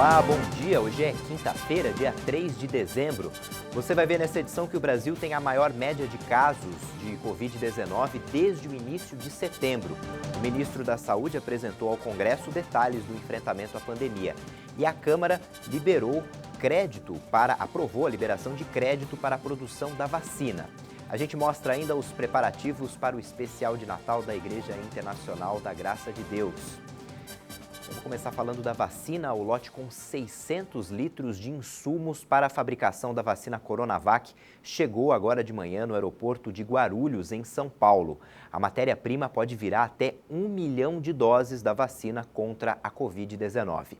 Olá, bom dia. Hoje é quinta-feira, dia 3 de dezembro. Você vai ver nessa edição que o Brasil tem a maior média de casos de Covid-19 desde o início de setembro. O ministro da Saúde apresentou ao Congresso detalhes do enfrentamento à pandemia. E a Câmara aprovou a liberação de crédito para a produção da vacina. A gente mostra ainda os preparativos para o especial de Natal da Igreja Internacional da Graça de Deus. Vamos começar falando da vacina. O lote com 600 litros de insumos para a fabricação da vacina Coronavac chegou agora de manhã no aeroporto de Guarulhos, em São Paulo. A matéria-prima pode virar até 1 milhão de doses da vacina contra a Covid-19.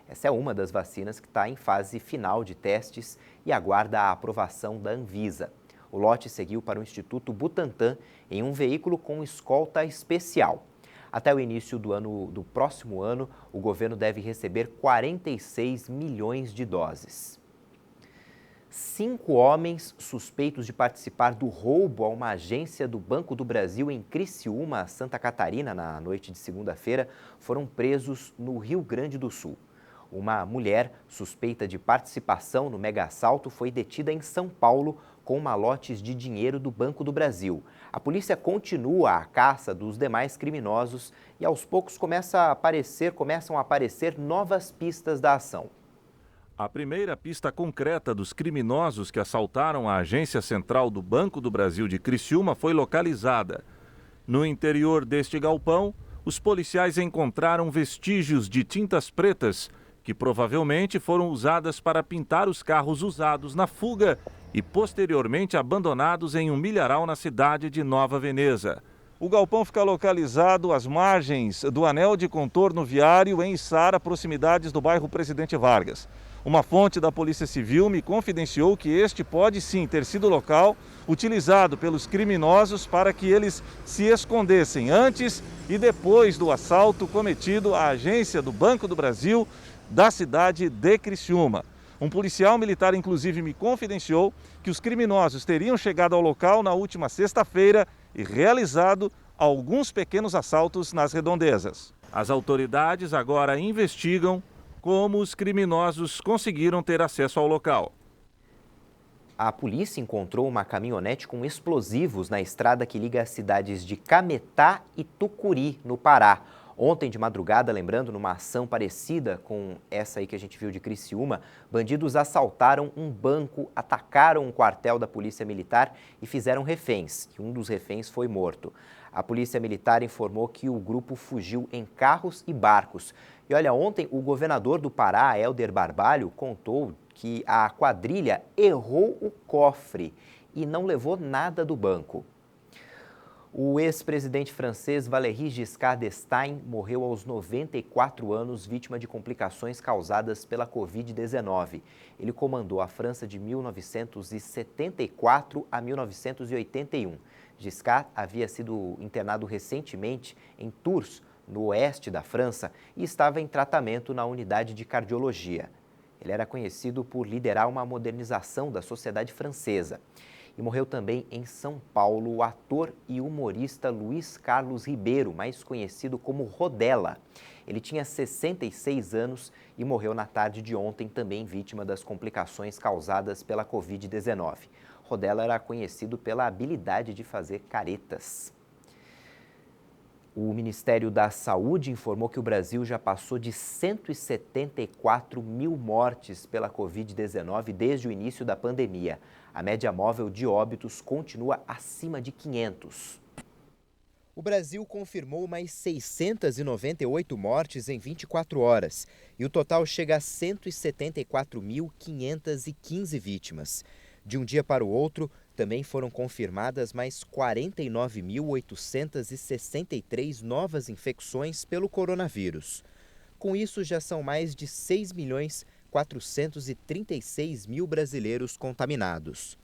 Essa é uma das vacinas que está em fase final de testes e aguarda a aprovação da Anvisa. O lote seguiu para o Instituto Butantan em um veículo com escolta especial. Até o início do próximo ano, o governo deve receber 46 milhões de doses. 5 homens suspeitos de participar do roubo a uma agência do Banco do Brasil em Criciúma, Santa Catarina, na noite de segunda-feira, foram presos no Rio Grande do Sul. Uma mulher suspeita de participação no mega-assalto foi detida em São Paulo com malotes de dinheiro do Banco do Brasil. A polícia continua a caça dos demais criminosos e aos poucos começam a aparecer novas pistas da ação. A primeira pista concreta dos criminosos que assaltaram a agência central do Banco do Brasil de Criciúma foi localizada. No interior deste galpão, os policiais encontraram vestígios de tintas pretas que provavelmente foram usadas para pintar os carros usados na fuga e posteriormente abandonados em um milharal na cidade de Nova Veneza. O galpão fica localizado às margens do anel de contorno viário em Içara, proximidades do bairro Presidente Vargas. Uma fonte da Polícia Civil me confidenciou que este pode sim ter sido o local utilizado pelos criminosos para que eles se escondessem antes e depois do assalto cometido à agência do Banco do Brasil da cidade de Criciúma. Um policial militar, inclusive, me confidenciou que os criminosos teriam chegado ao local na última sexta-feira e realizado alguns pequenos assaltos nas redondezas. As autoridades agora investigam como os criminosos conseguiram ter acesso ao local. A polícia encontrou uma caminhonete com explosivos na estrada que liga as cidades de Cametá e Tucuri, no Pará. Ontem de madrugada, lembrando, numa ação parecida com essa aí que a gente viu de Criciúma, bandidos assaltaram um banco, atacaram um quartel da Polícia Militar e fizeram reféns. E um dos reféns foi morto. A Polícia Militar informou que o grupo fugiu em carros e barcos. E olha, ontem o governador do Pará, Helder Barbalho, contou que a quadrilha errou o cofre e não levou nada do banco. O ex-presidente francês Valéry Giscard d'Estaing morreu aos 94 anos, vítima de complicações causadas pela Covid-19. Ele comandou a França de 1974 a 1981. Giscard havia sido internado recentemente em Tours, no oeste da França, e estava em tratamento na unidade de cardiologia. Ele era conhecido por liderar uma modernização da sociedade francesa. E morreu também em São Paulo o ator e humorista Luiz Carlos Ribeiro, mais conhecido como Rodela. Ele tinha 66 anos e morreu na tarde de ontem, também vítima das complicações causadas pela Covid-19. Rodela era conhecido pela habilidade de fazer caretas. O Ministério da Saúde informou que o Brasil já passou de 174 mil mortes pela Covid-19 desde o início da pandemia. A média móvel de óbitos continua acima de 500. O Brasil confirmou mais 698 mortes em 24 horas e o total chega a 174.515 vítimas. De um dia para o outro, também foram confirmadas mais 49.863 novas infecções pelo coronavírus. Com isso, já são mais de 6.436.000 brasileiros contaminados.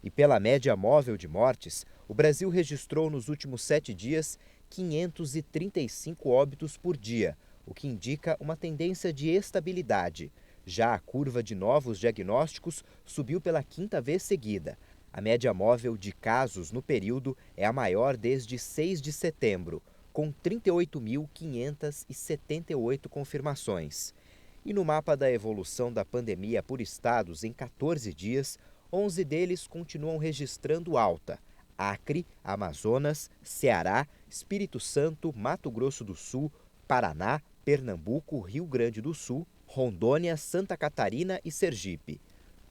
E pela média móvel de mortes, o Brasil registrou nos últimos 7 dias 535 óbitos por dia, o que indica uma tendência de estabilidade. Já a curva de novos diagnósticos subiu pela 5ª vez seguida. A média móvel de casos no período é a maior desde 6 de setembro, com 38.578 confirmações. E no mapa da evolução da pandemia por estados em 14 dias, 11 deles continuam registrando alta: Acre, Amazonas, Ceará, Espírito Santo, Mato Grosso do Sul, Paraná, Pernambuco, Rio Grande do Sul, Rondônia, Santa Catarina e Sergipe.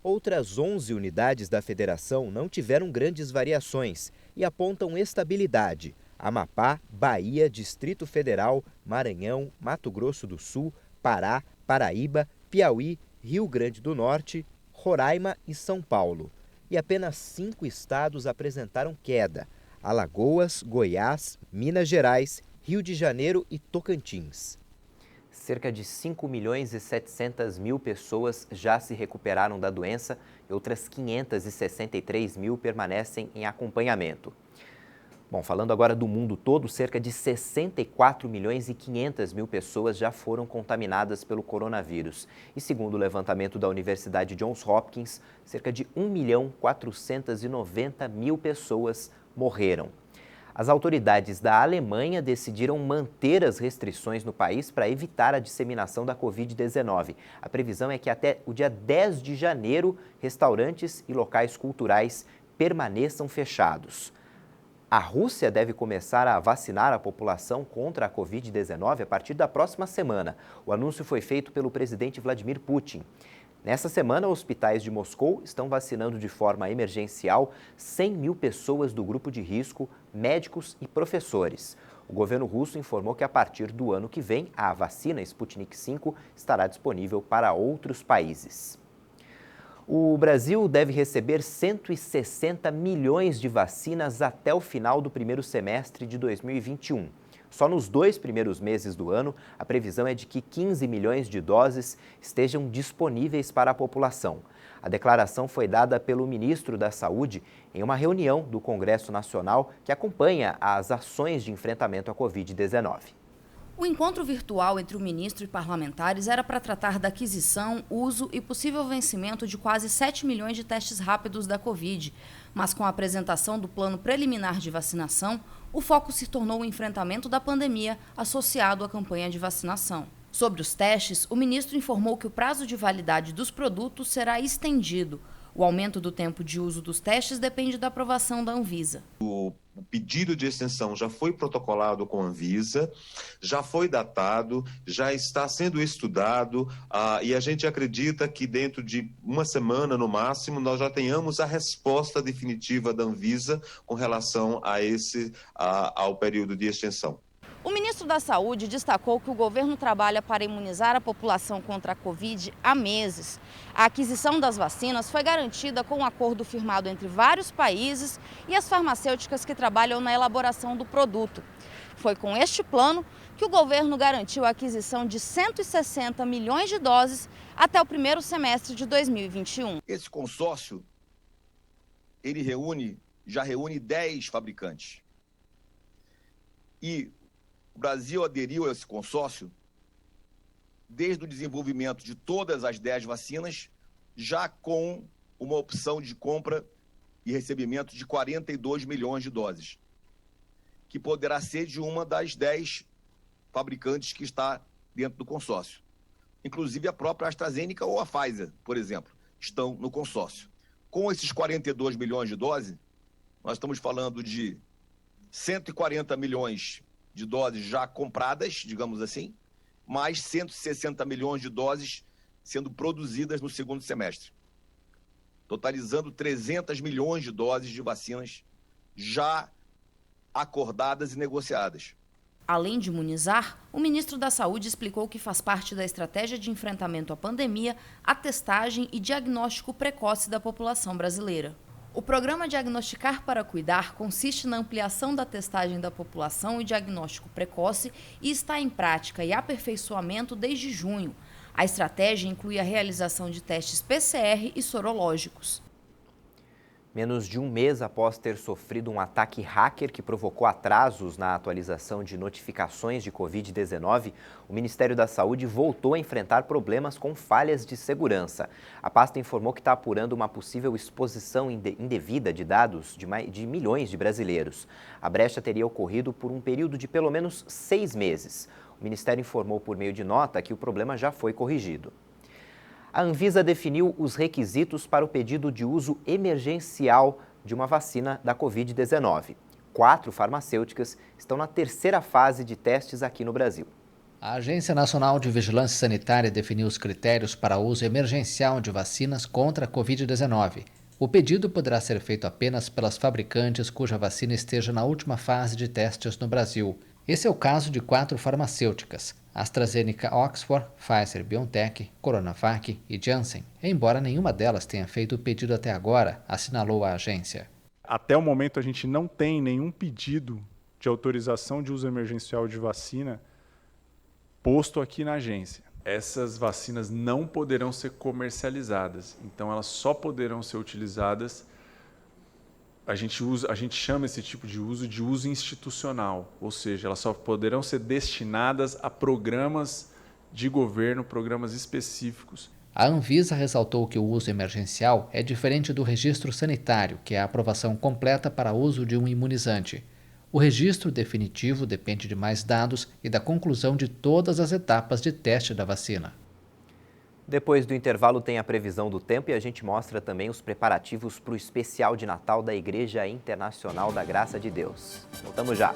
Outras 11 unidades da federação não tiveram grandes variações e apontam estabilidade: Amapá, Bahia, Distrito Federal, Maranhão, Mato Grosso do Sul, Pará, Paraíba, Piauí, Rio Grande do Norte, Roraima e São Paulo. E apenas 5 estados apresentaram queda: Alagoas, Goiás, Minas Gerais, Rio de Janeiro e Tocantins. Cerca de 5 milhões e 700 mil pessoas já se recuperaram da doença e outras 563 mil permanecem em acompanhamento. Bom, falando agora do mundo todo, cerca de 64 milhões e 500 mil pessoas já foram contaminadas pelo coronavírus. E segundo o levantamento da Universidade Johns Hopkins, cerca de 1 milhão 490 mil pessoas morreram. As autoridades da Alemanha decidiram manter as restrições no país para evitar a disseminação da Covid-19. A previsão é que até o dia 10 de janeiro, restaurantes e locais culturais permaneçam fechados. A Rússia deve começar a vacinar a população contra a Covid-19 a partir da próxima semana. O anúncio foi feito pelo presidente Vladimir Putin. Nessa semana, hospitais de Moscou estão vacinando de forma emergencial 100 mil pessoas do grupo de risco, médicos e professores. O governo russo informou que a partir do ano que vem, a vacina Sputnik V estará disponível para outros países. O Brasil deve receber 160 milhões de vacinas até o final do primeiro semestre de 2021. Só nos 2 primeiros meses do ano, a previsão é de que 15 milhões de doses estejam disponíveis para a população. A declaração foi dada pelo ministro da Saúde em uma reunião do Congresso Nacional que acompanha as ações de enfrentamento à Covid-19. O encontro virtual entre o ministro e parlamentares era para tratar da aquisição, uso e possível vencimento de quase 7 milhões de testes rápidos da Covid. Mas com a apresentação do plano preliminar de vacinação, o foco se tornou o enfrentamento da pandemia associado à campanha de vacinação. Sobre os testes, o ministro informou que o prazo de validade dos produtos será estendido. O aumento do tempo de uso dos testes depende da aprovação da Anvisa. O pedido de extensão já foi protocolado com a Anvisa, já foi datado, já está sendo estudado e a gente acredita que dentro de uma semana, no máximo, nós já tenhamos a resposta definitiva da Anvisa com relação ao período de extensão. O ministro da Saúde destacou que o governo trabalha para imunizar a população contra a Covid há meses. A aquisição das vacinas foi garantida com um acordo firmado entre vários países e as farmacêuticas que trabalham na elaboração do produto. Foi com este plano que o governo garantiu a aquisição de 160 milhões de doses até o primeiro semestre de 2021. Esse consórcio, ele já reúne 10 fabricantes. E o Brasil aderiu a esse consórcio desde o desenvolvimento de todas as 10 vacinas, já com uma opção de compra e recebimento de 42 milhões de doses, que poderá ser de uma das 10 fabricantes que está dentro do consórcio. Inclusive a própria AstraZeneca ou a Pfizer, por exemplo, estão no consórcio. Com esses 42 milhões de doses, nós estamos falando de 140 milhões de doses já compradas, digamos assim, mais 160 milhões de doses sendo produzidas no segundo semestre, totalizando 300 milhões de doses de vacinas já acordadas e negociadas. Além de imunizar, o ministro da Saúde explicou que faz parte da estratégia de enfrentamento à pandemia a testagem e diagnóstico precoce da população brasileira. O programa Diagnosticar para Cuidar consiste na ampliação da testagem da população e diagnóstico precoce e está em prática e aperfeiçoamento desde junho. A estratégia inclui a realização de testes PCR e sorológicos. Menos de um mês após ter sofrido um ataque hacker que provocou atrasos na atualização de notificações de Covid-19, o Ministério da Saúde voltou a enfrentar problemas com falhas de segurança. A pasta informou que está apurando uma possível exposição indevida de dados de milhões de brasileiros. A brecha teria ocorrido por um período de pelo menos 6 meses. O Ministério informou por meio de nota que o problema já foi corrigido. A Anvisa definiu os requisitos para o pedido de uso emergencial de uma vacina da Covid-19. 4 farmacêuticas estão na 3ª fase de testes aqui no Brasil. A Agência Nacional de Vigilância Sanitária definiu os critérios para uso emergencial de vacinas contra a Covid-19. O pedido poderá ser feito apenas pelas fabricantes cuja vacina esteja na última fase de testes no Brasil. Esse é o caso de 4 farmacêuticas: AstraZeneca Oxford, Pfizer-BioNTech, Coronavac e Janssen, embora nenhuma delas tenha feito o pedido até agora, assinalou a agência. Até o momento a gente não tem nenhum pedido de autorização de uso emergencial de vacina posto aqui na agência. Essas vacinas não poderão ser comercializadas, então elas só poderão ser utilizadas. A gente chama esse tipo de uso institucional, ou seja, elas só poderão ser destinadas a programas de governo, programas específicos. A Anvisa ressaltou que o uso emergencial é diferente do registro sanitário, que é a aprovação completa para uso de um imunizante. O registro definitivo depende de mais dados e da conclusão de todas as etapas de teste da vacina. Depois do intervalo tem a previsão do tempo e a gente mostra também os preparativos para o especial de Natal da Igreja Internacional da Graça de Deus. Voltamos já.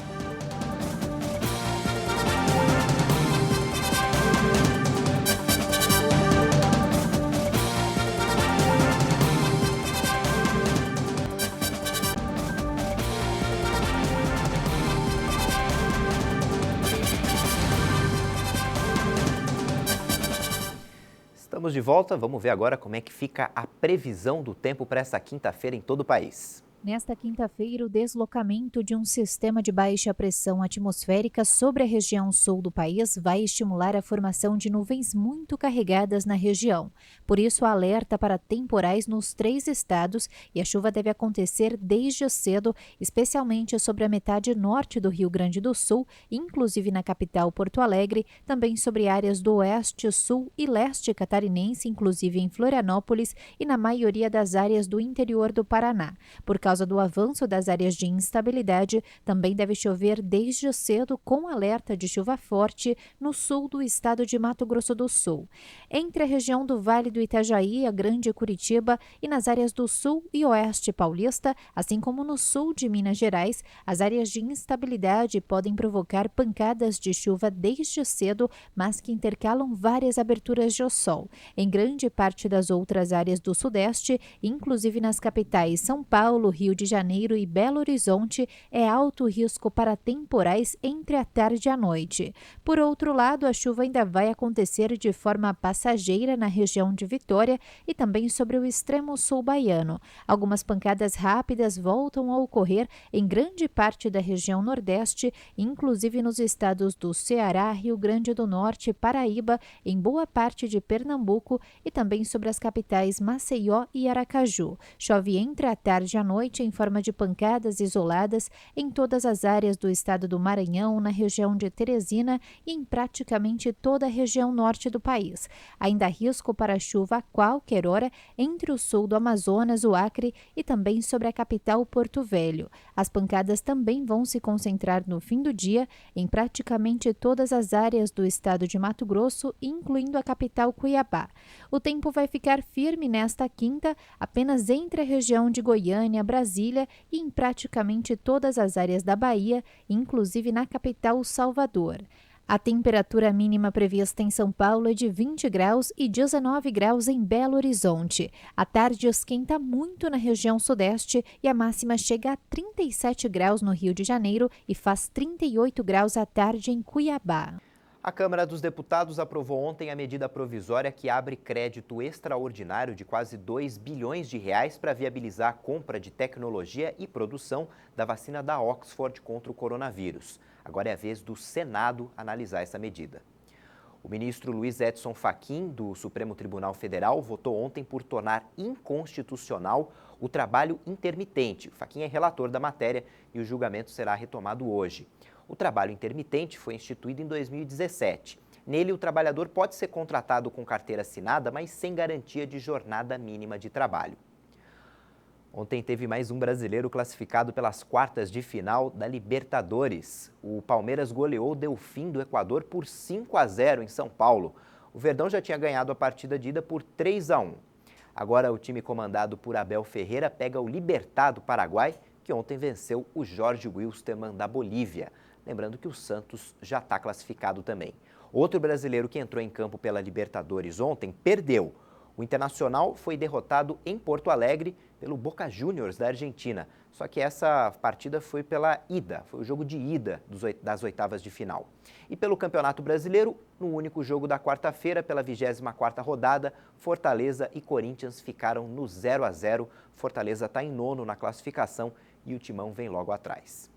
Estamos de volta, vamos ver agora como é que fica a previsão do tempo para essa quinta-feira em todo o país. Nesta quinta-feira, o deslocamento de um sistema de baixa pressão atmosférica sobre a região sul do país vai estimular a formação de nuvens muito carregadas na região. Por isso, alerta para temporais nos 3 estados e a chuva deve acontecer desde cedo, especialmente sobre a metade norte do Rio Grande do Sul, inclusive na capital Porto Alegre, também sobre áreas do oeste, sul e leste catarinense, inclusive em Florianópolis e na maioria das áreas do interior do Paraná. Por causa do avanço das áreas de instabilidade, também deve chover desde cedo com alerta de chuva forte no sul do estado de Mato Grosso do Sul. Entre a região do Vale do Itajaí, a Grande Curitiba e nas áreas do sul e oeste paulista, assim como no sul de Minas Gerais, as áreas de instabilidade podem provocar pancadas de chuva desde cedo, mas que intercalam várias aberturas de sol. Em grande parte das outras áreas do sudeste, inclusive nas capitais São Paulo, Rio de Janeiro e Belo Horizonte, é alto risco para temporais entre a tarde e a noite. Por outro lado, a chuva ainda vai acontecer de forma passageira na região de Vitória e também sobre o extremo sul baiano. Algumas pancadas rápidas voltam a ocorrer em grande parte da região nordeste, inclusive nos estados do Ceará, Rio Grande do Norte, Paraíba, em boa parte de Pernambuco e também sobre as capitais Maceió e Aracaju. Chove entre a tarde e a noite em forma de pancadas isoladas em todas as áreas do estado do Maranhão, na região de Teresina e em praticamente toda a região norte do país. Ainda há risco para chuva a qualquer hora entre o sul do Amazonas, o Acre e também sobre a capital Porto Velho. As pancadas também vão se concentrar no fim do dia em praticamente todas as áreas do estado de Mato Grosso, incluindo a capital Cuiabá. O tempo vai ficar firme nesta quinta, apenas entre a região de Goiânia, Brasília e em praticamente todas as áreas da Bahia, inclusive na capital Salvador. A temperatura mínima prevista em São Paulo é de 20 graus e 19 graus em Belo Horizonte. À tarde esquenta muito na região sudeste e a máxima chega a 37 graus no Rio de Janeiro e faz 38 graus à tarde em Cuiabá. A Câmara dos Deputados aprovou ontem a medida provisória que abre crédito extraordinário de quase 2 bilhões de reais para viabilizar a compra de tecnologia e produção da vacina da Oxford contra o coronavírus. Agora é a vez do Senado analisar essa medida. O ministro Luiz Edson Fachin, do Supremo Tribunal Federal, votou ontem por tornar inconstitucional o trabalho intermitente. O Fachin é relator da matéria e o julgamento será retomado hoje. O trabalho intermitente foi instituído em 2017. Nele, o trabalhador pode ser contratado com carteira assinada, mas sem garantia de jornada mínima de trabalho. Ontem teve mais um brasileiro classificado pelas quartas de final da Libertadores. O Palmeiras goleou o Delfim do Equador por 5-0 em São Paulo. O Verdão já tinha ganhado a partida de ida por 3-1. Agora o time comandado por Abel Ferreira pega o Libertad do Paraguai, que ontem venceu o Jorge Wilstermann da Bolívia. Lembrando que o Santos já está classificado também. Outro brasileiro que entrou em campo pela Libertadores ontem perdeu. O Internacional foi derrotado em Porto Alegre pelo Boca Juniors da Argentina. Só que essa partida foi pela ida, foi o jogo de ida das oitavas de final. E pelo Campeonato Brasileiro, no único jogo da quarta-feira, pela 24ª rodada, Fortaleza e Corinthians ficaram no 0-0. Fortaleza está em nono na classificação e o Timão vem logo atrás.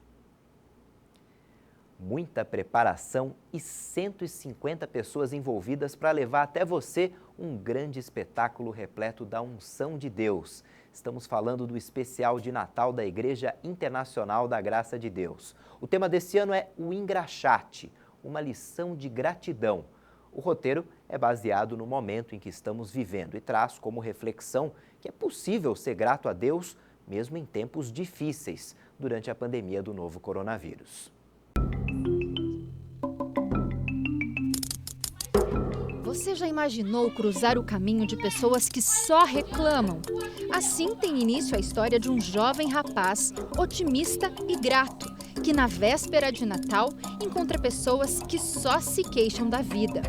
Muita preparação e 150 pessoas envolvidas para levar até você um grande espetáculo repleto da unção de Deus. Estamos falando do especial de Natal da Igreja Internacional da Graça de Deus. O tema desse ano é o Engraxate, uma lição de gratidão. O roteiro é baseado no momento em que estamos vivendo e traz como reflexão que é possível ser grato a Deus mesmo em tempos difíceis, durante a pandemia do novo coronavírus. Você já imaginou cruzar o caminho de pessoas que só reclamam? Assim tem início a história de um jovem rapaz otimista e grato, que na véspera de Natal encontra pessoas que só se queixam da vida.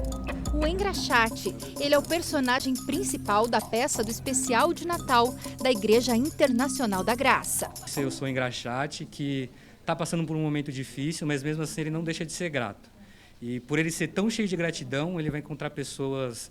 O Engraxate, ele é o personagem principal da peça do especial de Natal da Igreja Internacional da Graça. Eu sou o Engraxate, que está passando por um momento difícil, mas mesmo assim ele não deixa de ser grato. E por ele ser tão cheio de gratidão, ele vai encontrar pessoas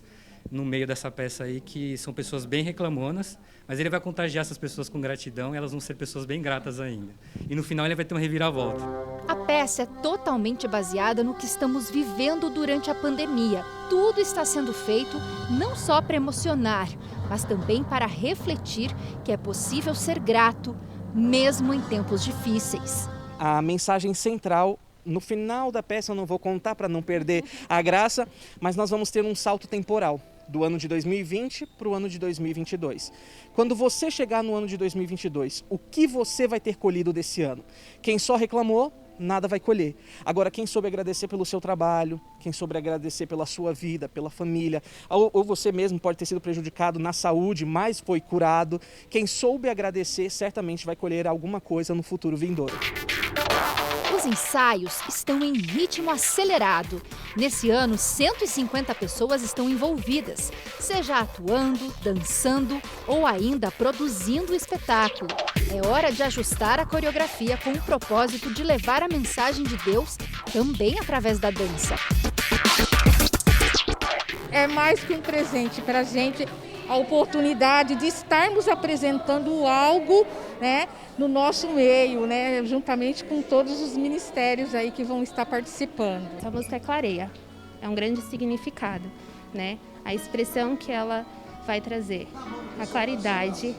no meio dessa peça aí que são pessoas bem reclamonas, mas ele vai contagiar essas pessoas com gratidão e elas vão ser pessoas bem gratas ainda. E no final ele vai ter uma reviravolta. A peça é totalmente baseada no que estamos vivendo durante a pandemia. Tudo está sendo feito não só para emocionar, mas também para refletir que é possível ser grato, mesmo em tempos difíceis. A mensagem central, no final da peça, eu não vou contar para não perder a graça, mas nós vamos ter um salto temporal do ano de 2020 para o ano de 2022. Quando você chegar no ano de 2022, o que você vai ter colhido desse ano? Quem só reclamou, nada vai colher. Agora, quem soube agradecer pelo seu trabalho, quem soube agradecer pela sua vida, pela família, ou você mesmo pode ter sido prejudicado na saúde, mas foi curado, quem soube agradecer certamente vai colher alguma coisa no futuro vindouro. Os ensaios estão em ritmo acelerado. Nesse ano, 150 pessoas estão envolvidas, seja atuando, dançando ou ainda produzindo o espetáculo. É hora de ajustar a coreografia com o propósito de levar a mensagem de Deus também através da dança. É mais que um presente para a gente, a oportunidade de estarmos apresentando algo, né, no nosso meio, né, juntamente com todos os ministérios aí que vão estar participando. Essa música clareia, é um grande significado, né? A expressão que ela vai trazer, a claridade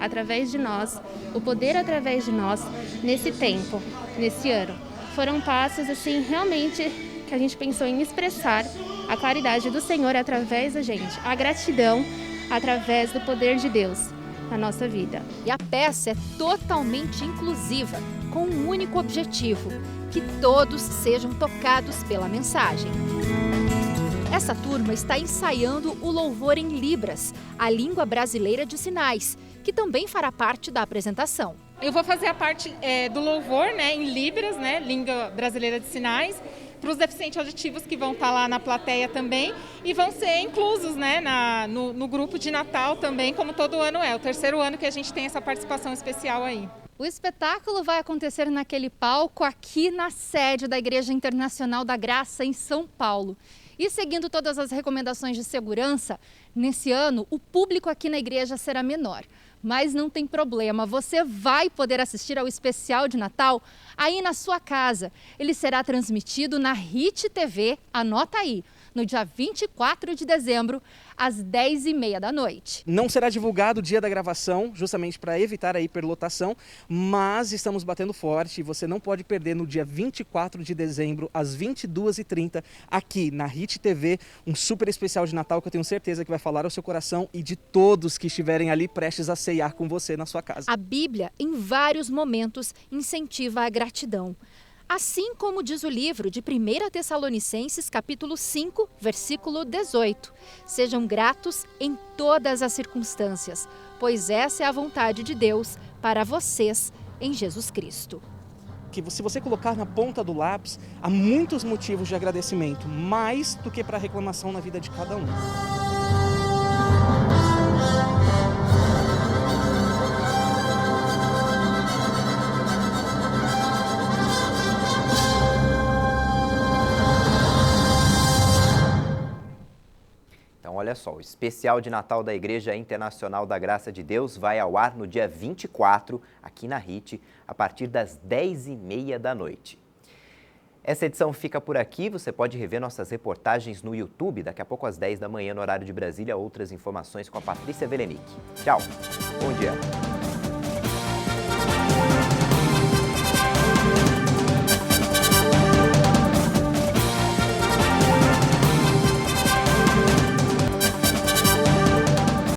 através de nós, o poder através de nós nesse tempo, nesse ano. Foram passos assim realmente que a gente pensou em expressar a claridade do Senhor através da gente, a gratidão através do poder de Deus na nossa vida. E a peça é totalmente inclusiva, com um único objetivo: que todos sejam tocados pela mensagem. Essa turma está ensaiando o Louvor em Libras, a língua brasileira de sinais, que também fará parte da apresentação. Eu vou fazer a parte do louvor, né, em Libras, né, língua brasileira de sinais, para os deficientes auditivos que vão estar lá na plateia também e vão ser inclusos, né, no grupo de Natal também, como todo ano é. O terceiro ano que a gente tem essa participação especial aí. O espetáculo vai acontecer naquele palco aqui na sede da Igreja Internacional da Graça, em São Paulo. E seguindo todas as recomendações de segurança, nesse ano o público aqui na igreja será menor. Mas não tem problema, você vai poder assistir ao especial de Natal aí na sua casa. Ele será transmitido na HIT TV, anota aí, no dia 24 de dezembro, às 10h30 da noite. Não será divulgado o dia da gravação, justamente para evitar a hiperlotação, mas estamos batendo forte e você não pode perder no dia 24 de dezembro, às 22h30, aqui na HIT TV, um super especial de Natal que eu tenho certeza que vai falar ao seu coração e de todos que estiverem ali prestes a ceiar com você na sua casa. A Bíblia, em vários momentos, incentiva a gratidão. Assim como diz o livro de 1 Tessalonicenses, capítulo 5, versículo 18. Sejam gratos em todas as circunstâncias, pois essa é a vontade de Deus para vocês em Jesus Cristo. Que se você colocar na ponta do lápis, há muitos motivos de agradecimento, mais do que para reclamação na vida de cada um. Olha só, o especial de Natal da Igreja Internacional da Graça de Deus vai ao ar no dia 24, aqui na HIT, a partir das 10h30 da noite. Essa edição fica por aqui, você pode rever nossas reportagens no YouTube, daqui a pouco às 10 da manhã no horário de Brasília, outras informações com a Patrícia Velenic. Tchau, bom dia.